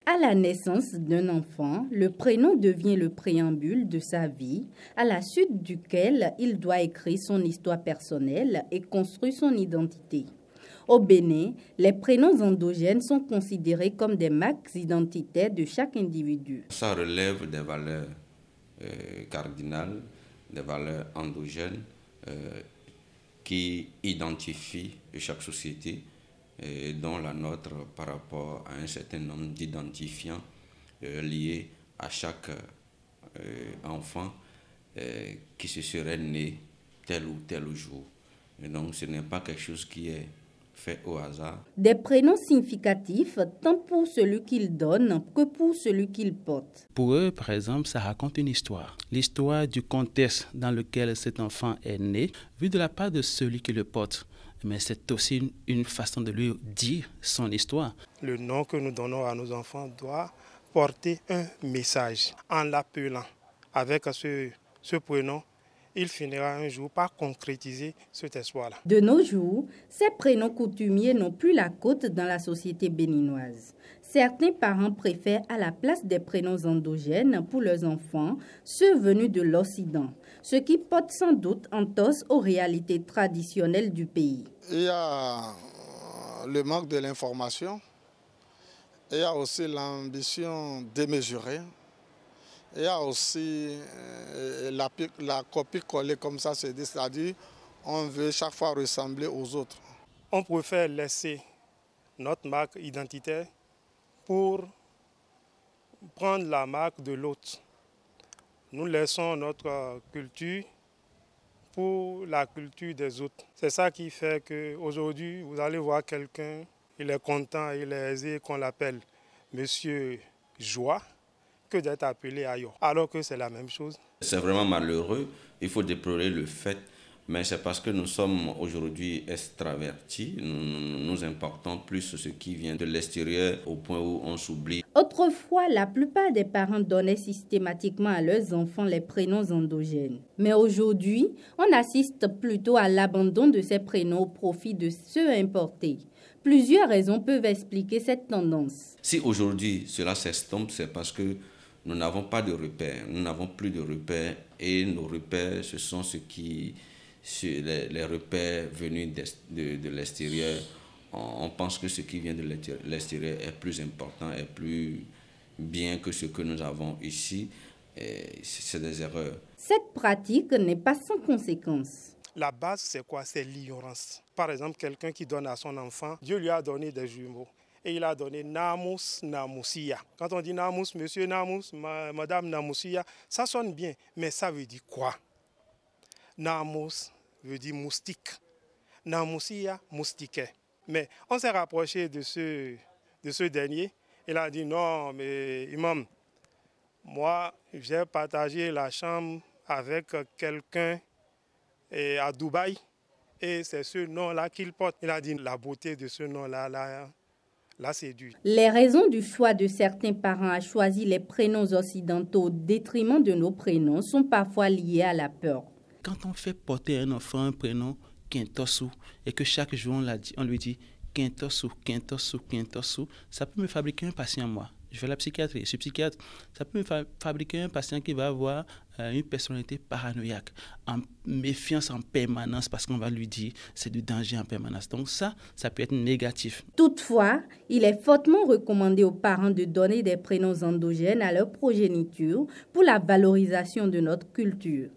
À la naissance d'un enfant, le prénom devient le préambule de sa vie, à la suite duquel il doit écrire son histoire personnelle et construire son identité. Au Bénin, les prénoms endogènes sont considérés comme des marques identitaires de chaque individu. Ça relève des valeurs cardinales, des valeurs endogènes qui identifient chaque société, dont la nôtre par rapport à un certain nombre d'identifiants liés à chaque enfant qui se serait né tel ou tel jour. Et donc ce n'est pas quelque chose qui est fait au hasard. Des prénoms significatifs tant pour celui qu'ils donnent que pour celui qu'ils portent. Pour eux, par exemple, ça raconte une histoire. L'histoire du contexte dans lequel cet enfant est né, vu de la part de celui qui le porte. Mais c'est aussi une façon de lui dire son histoire. Le nom que nous donnons à nos enfants doit porter un message. En l'appelant avec ce prénom, il finira un jour par concrétiser cet espoir-là. De nos jours, ces prénoms coutumiers n'ont plus la cote dans la société béninoise. Certains parents préfèrent à la place des prénoms endogènes pour leurs enfants ceux venus de l'Occident, ce qui porte sans doute entorse aux réalités traditionnelles du pays. Il y a le manque de l'information, il y a aussi l'ambition démesurée. Il y a aussi la copie collée comme ça, c'est-à-dire on veut chaque fois ressembler aux autres. On préfère laisser notre marque identitaire pour prendre la marque de l'autre. Nous laissons notre culture pour la culture des autres. C'est ça qui fait qu'aujourd'hui, vous allez voir quelqu'un, il est content, il est aisé qu'on l'appelle Monsieur Joie, que d'être appelé ailleurs, alors que c'est la même chose. C'est vraiment malheureux, il faut déplorer le fait, mais c'est parce que nous sommes aujourd'hui extravertis, nous importons plus ce qui vient de l'extérieur au point où on s'oublie. Autrefois, la plupart des parents donnaient systématiquement à leurs enfants les prénoms endogènes. Mais aujourd'hui, on assiste plutôt à l'abandon de ces prénoms au profit de ceux importés. Plusieurs raisons peuvent expliquer cette tendance. Si aujourd'hui cela s'estompe, c'est parce que nous n'avons pas de repères, nous n'avons plus de repères et nos repères, ce sont les repères venus de l'extérieur. On pense que ce qui vient de l'extérieur est plus important, est plus bien que ce que nous avons ici. C'est des erreurs. Cette pratique n'est pas sans conséquences. La base, c'est quoi? C'est l'ignorance. Par exemple, quelqu'un qui donne à son enfant, Dieu lui a donné des jumeaux. Et il a donné Namus, Namusia. Quand on dit Namus, monsieur Namus, madame Namusia, ça sonne bien, mais ça veut dire quoi? Namus veut dire moustique. Namusia, moustiquet. Mais on s'est rapproché de ce dernier. Il a dit non, mais imam, moi, j'ai partagé la chambre avec quelqu'un à Dubaï et c'est ce nom-là qu'il porte. Il a dit la beauté de ce nom-là, l'a séduit. Les raisons du choix de certains parents à choisir les prénoms occidentaux au détriment de nos prénoms sont parfois liées à la peur. Quand on fait porter un enfant un prénom Kintosu et que chaque jour on lui dit Kintosu, Kintosu, Kintosu, ça peut me fabriquer un patient, moi. Je fais la psychiatrie, je suis psychiatre. Ça peut me fabriquer un patient qui va avoir une personnalité paranoïaque, en méfiance en permanence parce qu'on va lui dire c'est du danger en permanence. Donc ça peut être négatif. Toutefois, il est fortement recommandé aux parents de donner des prénoms endogènes à leur progéniture pour la valorisation de notre culture.